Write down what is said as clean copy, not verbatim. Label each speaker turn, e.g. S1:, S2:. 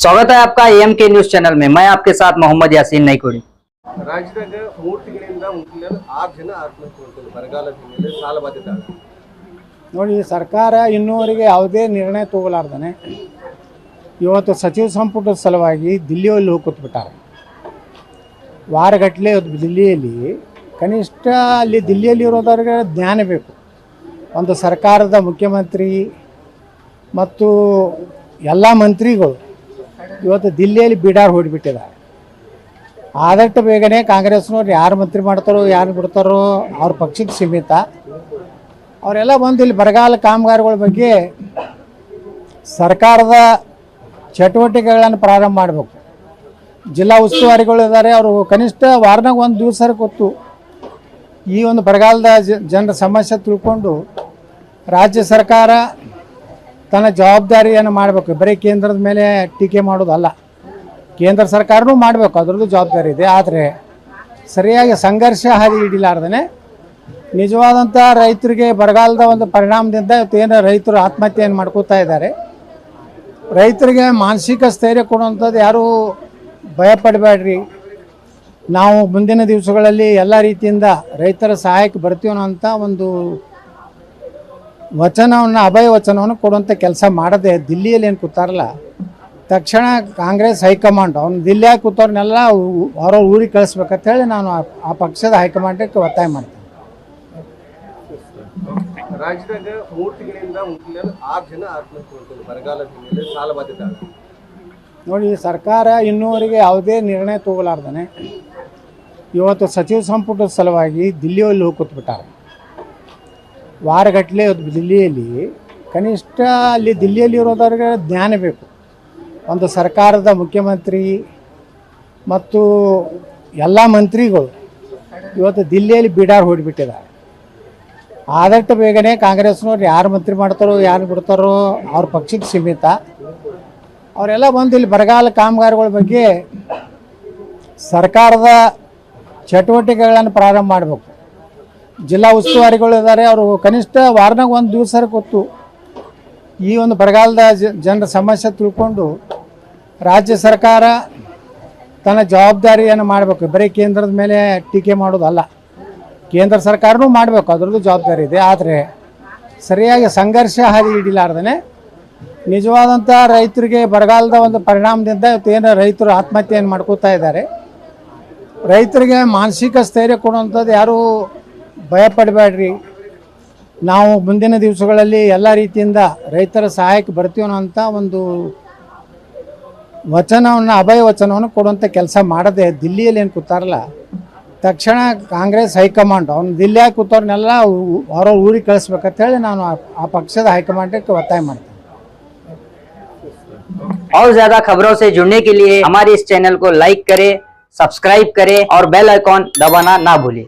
S1: स्वागत है आपका एएमके न्यूज चैनल में। मैं आपके साथ मोहम्मद यासीन नईकुड़ी।
S2: ರಾಜ್ಯದಾಗ 3 ತಿಂಗಳಿಂದ ಮುಖ್ಯಮಂತ್ರಿ 6 ಜನ ಆತ್ಮಹತ್ಯೆ ಬರಗಾಲ ಹಿನ್ನೆಲೆ ಸಾಲ ಬಾಧಿತ
S3: ನೋಡಿ, ಸರ್ಕಾರ ಇನ್ನೂವರೆಗೆ ಯಾವುದೇ ನಿರ್ಣಯ ತಗೊಳ್ಳಾರ್ದಾನೆ ಇವತ್ತು ಸಚಿವ ಸಂಪುಟದ ಸಲುವಾಗಿ ದಿಲ್ಲಿಯಲ್ಲಿ ಹೋಗಿ ಕೂತ್ಬಿಟ್ಟಾರೆ. ವಾರಗಟ್ಟಲೆ ದಿಲ್ಲಿಯಲ್ಲಿ ಕನಿಷ್ಠ ಅಲ್ಲಿ ದಿಲ್ಲಿಯಲ್ಲಿ ಇರೋದವ್ರಿಗೆ ಜ್ಞಾನ ಬೇಕು. ಒಂದು ಸರ್ಕಾರದ ಮುಖ್ಯಮಂತ್ರಿ ಮತ್ತು ಎಲ್ಲ ಮಂತ್ರಿಗಳು ಇವತ್ತು ದಿಲ್ಲಿಯಲ್ಲಿ ಬಿಡಾರ್ ಹೊಡಿಬಿಟ್ಟಿದ್ದಾರೆ. ಆದಷ್ಟು ಬೇಗನೆ ಕಾಂಗ್ರೆಸ್ನವ್ರು ಯಾರು ಮಂತ್ರಿ ಮಾಡ್ತಾರೋ ಯಾರು ಬಿಡ್ತಾರೋ ಅವ್ರ ಪಕ್ಷಕ್ಕೆ ಸೀಮಿತ. ಅವರೆಲ್ಲ ಬಂದು ಇಲ್ಲಿ ಬರಗಾಲ ಕಾಮಗಾರಿಗಳ ಬಗ್ಗೆ ಸರ್ಕಾರದ ಚಟುವಟಿಕೆಗಳನ್ನು ಪ್ರಾರಂಭ ಮಾಡಬೇಕು. ಜಿಲ್ಲಾ ಉಸ್ತುವಾರಿಗಳು ಇದ್ದಾರೆ, ಅವರು ಕನಿಷ್ಠ ವಾರನಾಗ ಒಂದು ದಿವಸ ಗೊತ್ತು ಈ ಒಂದು ಬರಗಾಲದ ಜನರ ಸಮಸ್ಯೆ ತಿಳ್ಕೊಂಡು ರಾಜ್ಯ ಸರ್ಕಾರ ತನ್ನ ಜವಾಬ್ದಾರಿಯನ್ನು ಮಾಡಬೇಕು. ಬರೀ ಕೇಂದ್ರದ ಮೇಲೆ ಟೀಕೆ ಮಾಡೋದಲ್ಲ, ಕೇಂದ್ರ ಸರ್ಕಾರನೂ ಮಾಡಬೇಕು, ಅದರದ್ದು ಜವಾಬ್ದಾರಿ ಇದೆ. ಆದರೆ ಸರಿಯಾಗಿ ಸಂಘರ್ಷ ಹಾದಿ ಹಿಡಿಲಾರ್ದೇ ನಿಜವಾದಂಥ ರೈತರಿಗೆ ಬರಗಾಲದ ಒಂದು ಪರಿಣಾಮದಿಂದ ಇವತ್ತೇನು ರೈತರು ಆತ್ಮಹತ್ಯೆಯನ್ನು ಮಾಡ್ಕೋತಾ ಇದ್ದಾರೆ. ರೈತರಿಗೆ ಮಾನಸಿಕ ಸ್ಥೈರ್ಯ ಕೊಡುವಂಥದ್ದು ಯಾರೂ ಭಯಪಡಬೇಡ್ರಿ, ನಾವು ಮುಂದಿನ ದಿವಸಗಳಲ್ಲಿ ಎಲ್ಲ ರೀತಿಯಿಂದ ರೈತರ ಸಹಾಯಕ್ಕೆ ಬರ್ತೀವಿ ಅನ್ನೋಂಥ ಒಂದು ವಚನವನ್ನು, ಅಭಯ ವಚನವನ್ನು ಕೊಡುವಂಥ ಕೆಲಸ ಮಾಡದೆ ದಿಲ್ಲಿಯಲ್ಲಿ ಏನು ಕೂತಾರಲ್ಲ, ತಕ್ಷಣ ಕಾಂಗ್ರೆಸ್ ಹೈಕಮಾಂಡ್ ಅವ್ನು ದಿಲ್ಲಿಯಾಗಿ ಕೂತವ್ರನ್ನೆಲ್ಲ ಅವ್ರವ್ರ ಊರಿಗೆ ಕಳಿಸ್ಬೇಕಂತ ಹೇಳಿ ನಾನು ಆ ಪಕ್ಷದ ಹೈಕಮಾಂಡಕ್ಕೆ ಒತ್ತಾಯ ಮಾಡ್ತೀನಿ.
S2: ರಾಜ್ಯದಾಗ 3 ತಿಂಗಳಿಂದ ಮುಖ್ಯಮಂತ್ರಿ 6 ಜನ ಆತ್ಮಹತ್ಯೆ ಬರಗಾಲ ಹಿನ್ನೆಲೆ ಸಾಲ ಬಾಧಿತ
S3: ನೋಡಿ, ಸರ್ಕಾರ ಇನ್ನೂವರೆಗೆ ಯಾವುದೇ ನಿರ್ಣಯ ತಗೊಳ್ಳಾರ್ದಾನೆ ಇವತ್ತು ಸಚಿವ ಸಂಪುಟದ ಸಲುವಾಗಿ ದಿಲ್ಲಿಯಲ್ಲಿ ಹೋಗಿ ಕೂತ್ಬಿಟ್ಟಾರೆ. ವಾರಗಟ್ಟಲೆ ದಿಲ್ಲಿಯಲ್ಲಿ ಕನಿಷ್ಠ ಅಲ್ಲಿ ದಿಲ್ಲಿಯಲ್ಲಿ ಇರೋದವ್ರಿಗೆ ಜ್ಞಾನ ಬೇಕು. ಒಂದು ಸರ್ಕಾರದ ಮುಖ್ಯಮಂತ್ರಿ ಮತ್ತು ಎಲ್ಲ ಮಂತ್ರಿಗಳು ಇವತ್ತು ದಿಲ್ಲಿಯಲ್ಲಿ ಬಿಡಾರ್ ಹೊಡಿಬಿಟ್ಟಿದ್ದಾರೆ. ಆದಷ್ಟು ಬೇಗನೆ ಕಾಂಗ್ರೆಸ್ನವ್ರು ಯಾರು ಮಂತ್ರಿ ಮಾಡ್ತಾರೋ ಯಾರು ಬಿಡ್ತಾರೋ ಅವ್ರ ಪಕ್ಷಕ್ಕೆ ಸೀಮಿತ. ಅವರೆಲ್ಲ ಬಂದು ಇಲ್ಲಿ ಬರಗಾಲ ಕಾಮಗಾರಿಗಳ ಬಗ್ಗೆ ಸರ್ಕಾರದ ಚಟುವಟಿಕೆಗಳನ್ನು ಪ್ರಾರಂಭ ಮಾಡಬೇಕು. ಜಿಲ್ಲಾ ಉಸ್ತುವಾರಿಗಳು ಇದ್ದಾರೆ, ಅವರು ಕನಿಷ್ಠ ವಾರನಾಗ ಒಂದು ದಿವಸ ಗೊತ್ತು ಈ ಒಂದು ಬರಗಾಲದ ಜನರ ಸಮಸ್ಯೆ ತಿಳ್ಕೊಂಡು ರಾಜ್ಯ ಸರ್ಕಾರ ತನ್ನ ಜವಾಬ್ದಾರಿಯನ್ನು ಮಾಡಬೇಕು. ಬರೀ ಕೇಂದ್ರದ ಮೇಲೆ ಟೀಕೆ ಮಾಡೋದಲ್ಲ, ಕೇಂದ್ರ ಸರ್ಕಾರನೂ ಮಾಡಬೇಕು, ಅದರದ್ದು ಜವಾಬ್ದಾರಿ ಇದೆ. ಆದರೆ ಸರಿಯಾಗಿ ಸಂಘರ್ಷ ಹಾದಿ ಹಿಡಿಲಾರ್ದೇ ನಿಜವಾದಂಥ ರೈತರಿಗೆ ಬರಗಾಲದ ಒಂದು ಪರಿಣಾಮದಿಂದ ಇವತ್ತೇನು ರೈತರು ಆತ್ಮಹತ್ಯೆಯನ್ನು ಮಾಡ್ಕೋತಾ ಇದ್ದಾರೆ. ರೈತರಿಗೆ ಮಾನಸಿಕ ಸ್ಥೈರ್ಯ ಕೊಡುವಂಥದ್ದು ಯಾರೂ ಭಯಪಡಬೇಡ್ರಿ, ನಾವು ಮುಂದಿನ ದಿವಸಗಳಲ್ಲಿ ಎಲ್ಲ ರೀತಿಯಿಂದ ರೈತರ ಸಹಾಯಕ್ಕೆ ಬರ್ತೀವಿ ಅನ್ನೋಂಥ ಒಂದು ವಚನವನ್ನು, ಅಭಯ ವಚನವನ್ನು ಕೊಡುವಂಥ ಕೆಲಸ ಮಾಡದೆ ದಿಲ್ಲಿಯಲ್ಲಿ ಏನು ಕೂತಾರಲ್ಲ, ತಕ್ಷಣ ಕಾಂಗ್ರೆಸ್ ಹೈಕಮಾಂಡ್ ಅವ್ನು ದಿಲ್ಲಿಯಾಗಿ ಕೂತವ್ರನ್ನೆಲ್ಲ ಅವ್ರವ್ರ ಊರಿಗೆ ಕಳಿಸ್ಬೇಕಂತ ಹೇಳಿ ನಾನು ಆ ಪಕ್ಷದ ಹೈಕಮಾಂಡಕ್ಕೆ ಒತ್ತಾಯ ಮಾಡ್ತೀನಿ.
S1: और ज्यादा खबरों से जुड़ने के लिए हमारे इस चैनल को लाइक करें, सब्सक्राइब करें और बेल आइकॉन दबाना ना भूलें।